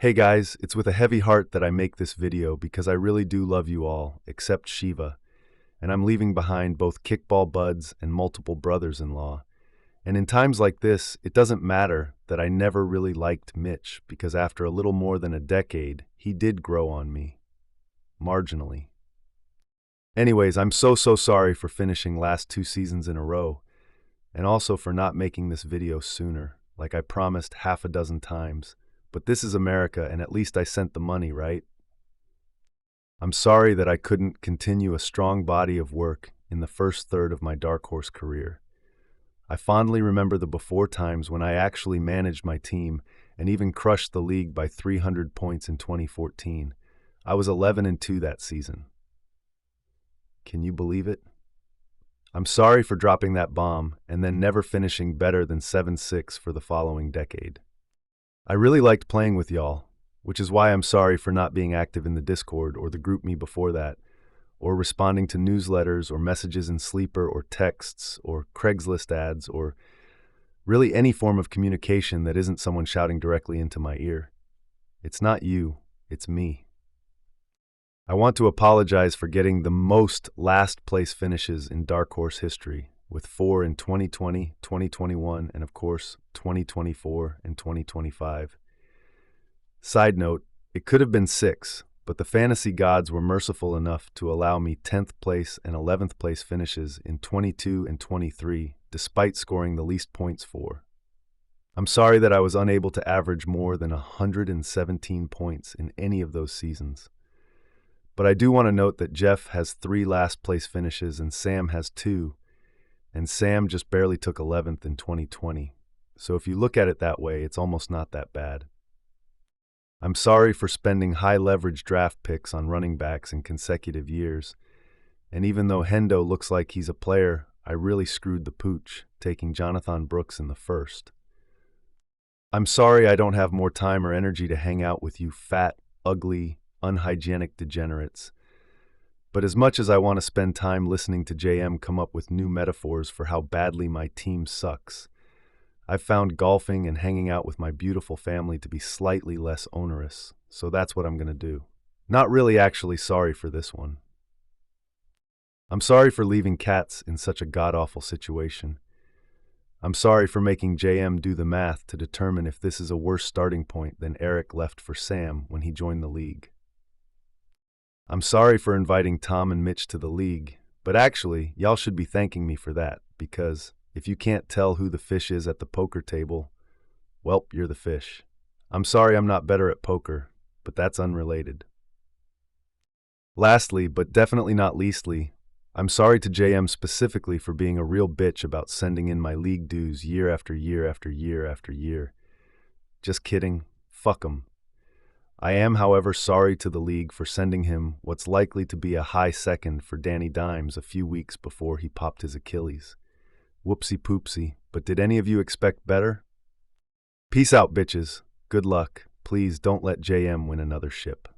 Hey guys, it's with a heavy heart that I make this video because I really do love you all, except Shiva, and I'm leaving behind both kickball buds and multiple brothers-in-law. And in times like this, it doesn't matter that I never really liked Mitch because after a little more than a decade, he did grow on me. Marginally. Anyways, I'm so sorry for finishing last 2 seasons in a row, and also for not making this video sooner, like I promised half a dozen times. But this is America, and at least I sent the money, right? I'm sorry that I couldn't continue a strong body of work in the first third of my Dark Horse career. I fondly remember the before times when I actually managed my team and even crushed the league by 300 points in 2014. I was 11-2 that season. Can you believe it? I'm sorry for dropping that bomb and then never finishing better than 7-6 for the following decade. I really liked playing with y'all, which is why I'm sorry for not being active in the Discord or the GroupMe before that, or responding to newsletters or messages in Sleeper or texts or Craigslist ads or really any form of communication that isn't someone shouting directly into my ear. It's not you, it's me. I want to apologize for getting the most last place finishes in Dark Horse history, with 4 in 2020, 2021, and of course, 2024 and 2025. Side note, it could have been 6, but the fantasy gods were merciful enough to allow me 10th place and 11th place finishes in 22 and 23, despite scoring the least points for. I'm sorry that I was unable to average more than 117 points in any of those seasons. But I do want to note that Jeff has 3 last place finishes and Sam has 2, and Sam just barely took 11th in 2020. So if you look at it that way, it's almost not that bad. I'm sorry for spending high-leverage draft picks on running backs in consecutive years, and even though Hendo looks like he's a player, I really screwed the pooch, taking Jonathan Brooks in the first. I'm sorry I don't have more time or energy to hang out with you fat, ugly, unhygienic degenerates. But as much as I want to spend time listening to JM come up with new metaphors for how badly my team sucks, I've found golfing and hanging out with my beautiful family to be slightly less onerous, so that's what I'm going to do. Not really actually sorry for this one. I'm sorry for leaving Cats in such a god-awful situation. I'm sorry for making JM do the math to determine if this is a worse starting point than Eric left for Sam when he joined the league. I'm sorry for inviting Tom and Mitch to the league, but actually, y'all should be thanking me for that, because if you can't tell who the fish is at the poker table, well, you're the fish. I'm sorry I'm not better at poker, but that's unrelated. Lastly, but definitely not leastly, I'm sorry to JM specifically for being a real bitch about sending in my league dues year after year after year after year. Just kidding, fuck 'em. I am, however, sorry to the league for sending him what's likely to be a high second for Danny Dimes a few weeks before he popped his Achilles. Whoopsie poopsie, but did any of you expect better? Peace out, bitches. Good luck. Please don't let JM win another ship.